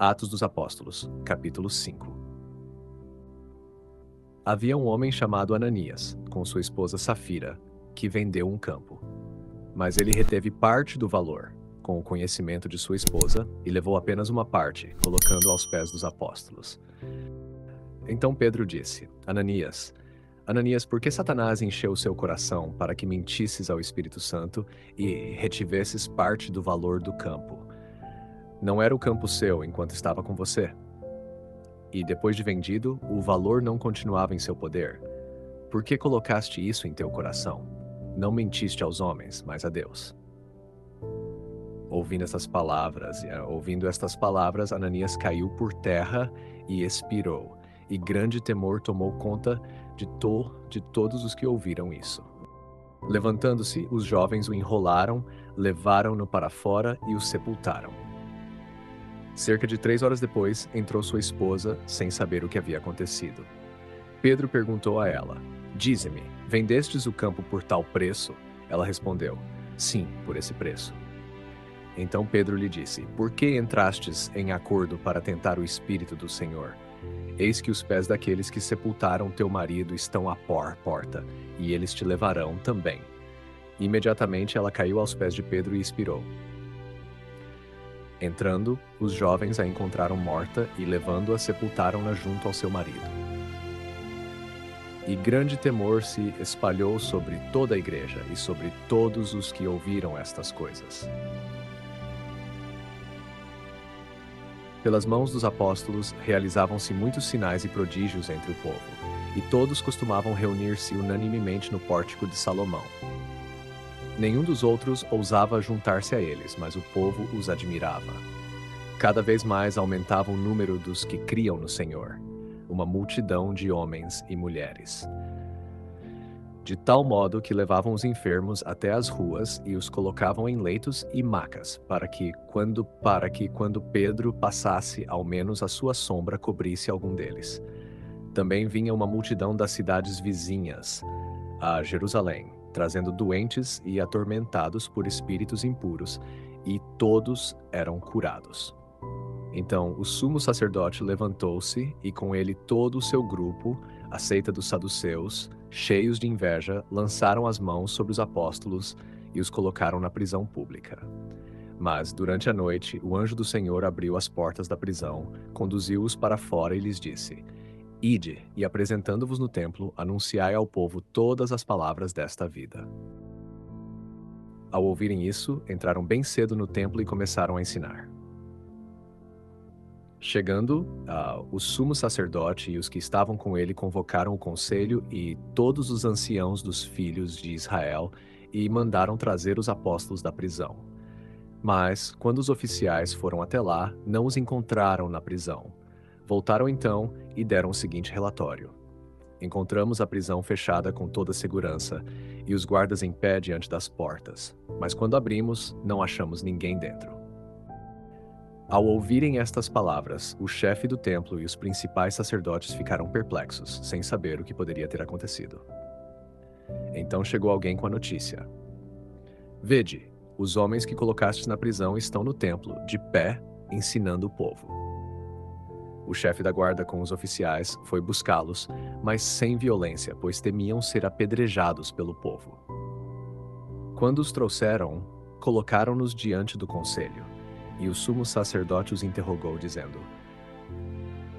Atos dos Apóstolos, capítulo 5. Havia um homem chamado Ananias, com sua esposa Safira, que vendeu um campo. Mas ele reteve parte do valor, com o conhecimento de sua esposa, e levou apenas uma parte, colocando aos pés dos apóstolos. Então Pedro disse: Ananias, por que Satanás encheu o seu coração para que mentisses ao Espírito Santo e retivesses parte do valor do campo? Não era o campo seu enquanto estava com você? E depois de vendido, o valor não continuava em seu poder? Por que colocaste isso em teu coração? Não mentiste aos homens, mas a Deus. Ouvindo estas palavras, Ananias caiu por terra e expirou, e grande temor tomou conta de todos os que ouviram isso. Levantando-se, os jovens o enrolaram, levaram-no para fora e o sepultaram. Cerca de 3 horas depois, entrou sua esposa, sem saber o que havia acontecido. Pedro perguntou a ela: Dize-me, vendestes o campo por tal preço? Ela respondeu: Sim, por esse preço. Então Pedro lhe disse: Por que entrastes em acordo para tentar o Espírito do Senhor? Eis que os pés daqueles que sepultaram teu marido estão à porta, e eles te levarão também. Imediatamente ela caiu aos pés de Pedro e expirou. Entrando, os jovens a encontraram morta e, levando-a, sepultaram-na junto ao seu marido. E grande temor se espalhou sobre toda a igreja e sobre todos os que ouviram estas coisas. Pelas mãos dos apóstolos realizavam-se muitos sinais e prodígios entre o povo, e todos costumavam reunir-se unanimemente no pórtico de Salomão. Nenhum dos outros ousava juntar-se a eles, mas o povo os admirava. Cada vez mais aumentava o número dos que criam no Senhor, uma multidão de homens e mulheres. De tal modo que levavam os enfermos até as ruas e os colocavam em leitos e macas, para que quando Pedro passasse, ao menos a sua sombra cobrisse algum deles. Também vinha uma multidão das cidades vizinhas a Jerusalém, trazendo doentes e atormentados por espíritos impuros, e todos eram curados. Então o sumo sacerdote levantou-se, e com ele todo o seu grupo, a seita dos saduceus, cheios de inveja, lançaram as mãos sobre os apóstolos e os colocaram na prisão pública. Mas, durante a noite, o anjo do Senhor abriu as portas da prisão, conduziu-os para fora e lhes disse: Ide, e apresentando-vos no templo, anunciai ao povo todas as palavras desta vida. Ao ouvirem isso, entraram bem cedo no templo e começaram a ensinar. Chegando, o sumo sacerdote e os que estavam com ele convocaram o conselho e todos os anciãos dos filhos de Israel e mandaram trazer os apóstolos da prisão. Mas, quando os oficiais foram até lá, não os encontraram na prisão. Voltaram então e deram o seguinte relatório: Encontramos a prisão fechada com toda segurança e os guardas em pé diante das portas, mas quando abrimos, não achamos ninguém dentro. Ao ouvirem estas palavras, o chefe do templo e os principais sacerdotes ficaram perplexos, sem saber o que poderia ter acontecido. Então chegou alguém com a notícia: Vede, os homens que colocastes na prisão estão no templo, de pé, ensinando o povo. O chefe da guarda com os oficiais foi buscá-los, mas sem violência, pois temiam ser apedrejados pelo povo. Quando os trouxeram, colocaram-nos diante do conselho, e o sumo sacerdote os interrogou, dizendo: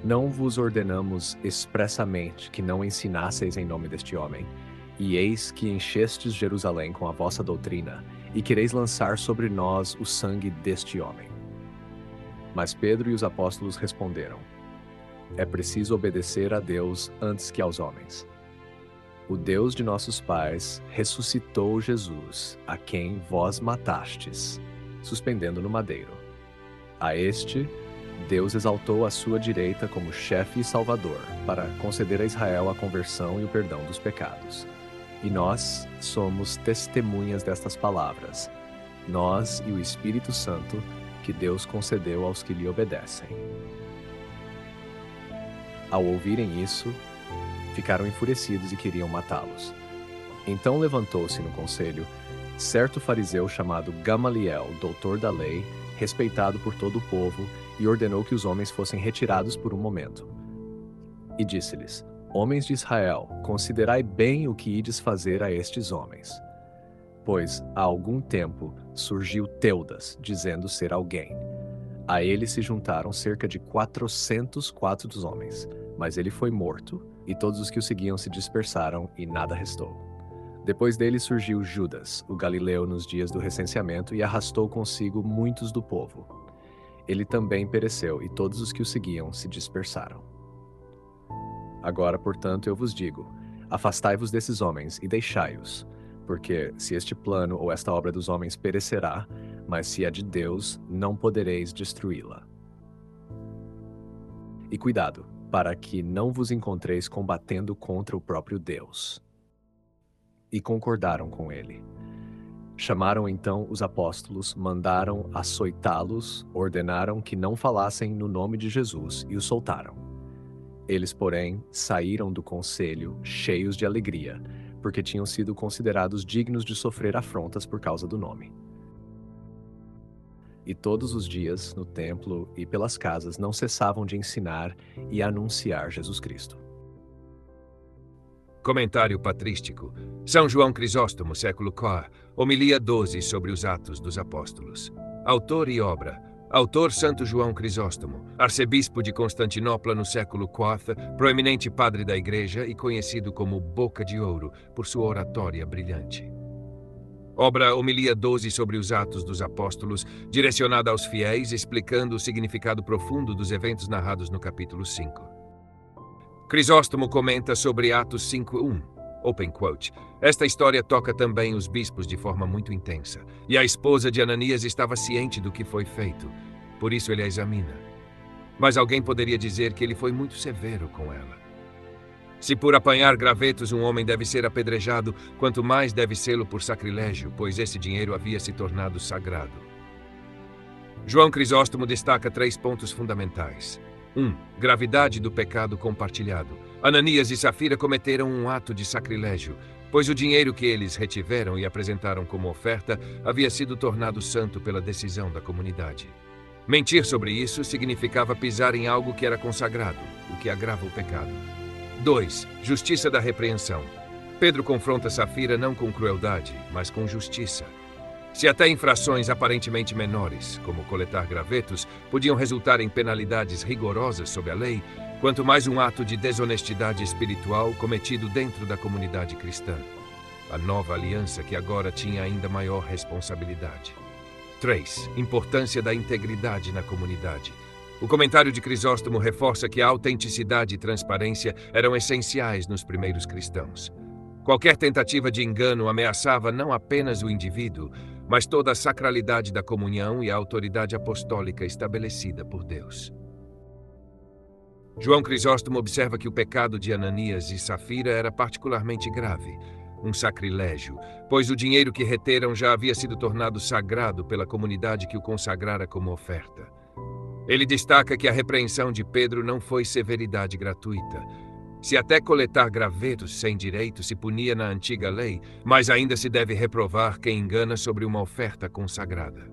Não vos ordenamos expressamente que não ensinasseis em nome deste homem, e eis que enchestes Jerusalém com a vossa doutrina, e quereis lançar sobre nós o sangue deste homem. Mas Pedro e os apóstolos responderam: É preciso obedecer a Deus antes que aos homens. O Deus de nossos pais ressuscitou Jesus, a quem vós matastes, suspendendo no madeiro. A este, Deus exaltou à sua direita como chefe e salvador, para conceder a Israel a conversão e o perdão dos pecados. E nós somos testemunhas destas palavras, nós e o Espírito Santo, que Deus concedeu aos que lhe obedecem. Ao ouvirem isso, ficaram enfurecidos e queriam matá-los. Então levantou-se no conselho certo fariseu chamado Gamaliel, doutor da lei, respeitado por todo o povo, e ordenou que os homens fossem retirados por um momento. E disse-lhes: Homens de Israel, considerai bem o que ides fazer a estes homens. Pois, há algum tempo, surgiu Teudas, dizendo ser alguém. A ele se juntaram cerca de 404 dos homens, mas ele foi morto, e todos os que o seguiam se dispersaram, e nada restou. Depois dele surgiu Judas, o galileu, nos dias do recenseamento, e arrastou consigo muitos do povo. Ele também pereceu, e todos os que o seguiam se dispersaram. Agora, portanto, eu vos digo: afastai-vos desses homens e deixai-os, porque se este plano ou esta obra dos homens perecerá, mas se é de Deus, não podereis destruí-la. E cuidado, para que não vos encontreis combatendo contra o próprio Deus. E concordaram com ele. Chamaram então os apóstolos, mandaram açoitá-los, ordenaram que não falassem no nome de Jesus e os soltaram. Eles, porém, saíram do conselho cheios de alegria, porque tinham sido considerados dignos de sofrer afrontas por causa do nome. E todos os dias, no templo e pelas casas, não cessavam de ensinar e anunciar Jesus Cristo. Comentário patrístico. São João Crisóstomo, século IV, homilia 12 sobre os Atos dos Apóstolos. Autor e obra. Autor Santo João Crisóstomo, arcebispo de Constantinopla no século IV, proeminente padre da Igreja e conhecido como Boca de Ouro por sua oratória brilhante. Obra Homilia 12 sobre os Atos dos Apóstolos, direcionada aos fiéis, explicando o significado profundo dos eventos narrados no capítulo 5. Crisóstomo comenta sobre Atos 5:1, open quote. Esta história toca também os bispos de forma muito intensa, e a esposa de Ananias estava ciente do que foi feito, por isso ele a examina. Mas alguém poderia dizer que ele foi muito severo com ela. Se por apanhar gravetos um homem deve ser apedrejado, quanto mais deve sê-lo por sacrilégio, pois esse dinheiro havia se tornado sagrado. João Crisóstomo destaca 3 pontos fundamentais. 1. Gravidade do pecado compartilhado. Ananias e Safira cometeram um ato de sacrilégio, pois o dinheiro que eles retiveram e apresentaram como oferta havia sido tornado santo pela decisão da comunidade. Mentir sobre isso significava pisar em algo que era consagrado, o que agrava o pecado. 2. Justiça da repreensão. Pedro confronta Safira não com crueldade, mas com justiça. Se até infrações aparentemente menores, como coletar gravetos, podiam resultar em penalidades rigorosas sob a lei, quanto mais um ato de desonestidade espiritual cometido dentro da comunidade cristã. A nova aliança que agora tinha ainda maior responsabilidade. 3. Importância da integridade na comunidade. O comentário de Crisóstomo reforça que a autenticidade e transparência eram essenciais nos primeiros cristãos. Qualquer tentativa de engano ameaçava não apenas o indivíduo, mas toda a sacralidade da comunhão e a autoridade apostólica estabelecida por Deus. João Crisóstomo observa que o pecado de Ananias e Safira era particularmente grave, um sacrilégio, pois o dinheiro que reteram já havia sido tornado sagrado pela comunidade que o consagrara como oferta. Ele destaca que a repreensão de Pedro não foi severidade gratuita. Se até coletar gravetos sem direito se punia na antiga lei, mas ainda se deve reprovar quem engana sobre uma oferta consagrada.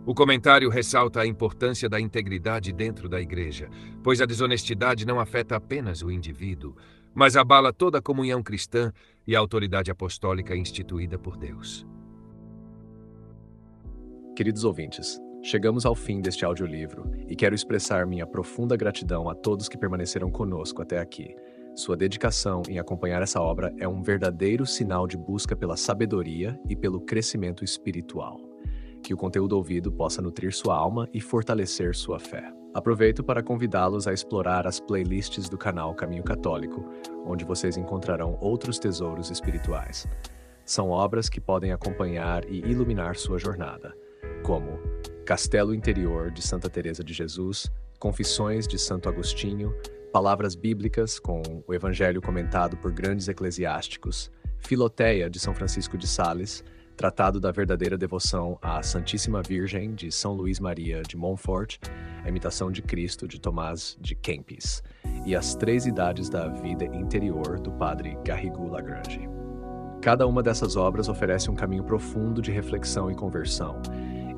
O comentário ressalta a importância da integridade dentro da igreja, pois a desonestidade não afeta apenas o indivíduo, mas abala toda a comunhão cristã e a autoridade apostólica instituída por Deus. Queridos ouvintes, chegamos ao fim deste audiolivro e quero expressar minha profunda gratidão a todos que permaneceram conosco até aqui. Sua dedicação em acompanhar essa obra é um verdadeiro sinal de busca pela sabedoria e pelo crescimento espiritual. Que o conteúdo ouvido possa nutrir sua alma e fortalecer sua fé. Aproveito para convidá-los a explorar as playlists do canal Caminho Católico, onde vocês encontrarão outros tesouros espirituais. São obras que podem acompanhar e iluminar sua jornada, como Castelo Interior de Santa Teresa de Jesus, Confissões de Santo Agostinho, Palavras Bíblicas com o Evangelho comentado por grandes eclesiásticos, Filoteia de São Francisco de Sales, Tratado da Verdadeira Devoção à Santíssima Virgem de São Luís Maria de Montfort, A Imitação de Cristo de Tomás de Kempis e As Três Idades da Vida Interior do Padre Garrigou Lagrange. Cada uma dessas obras oferece um caminho profundo de reflexão e conversão,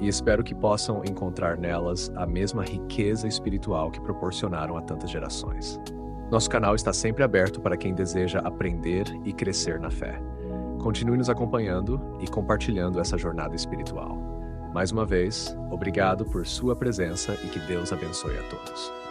e espero que possam encontrar nelas a mesma riqueza espiritual que proporcionaram a tantas gerações. Nosso canal está sempre aberto para quem deseja aprender e crescer na fé. Continue nos acompanhando e compartilhando essa jornada espiritual. Mais uma vez, obrigado por sua presença e que Deus abençoe a todos.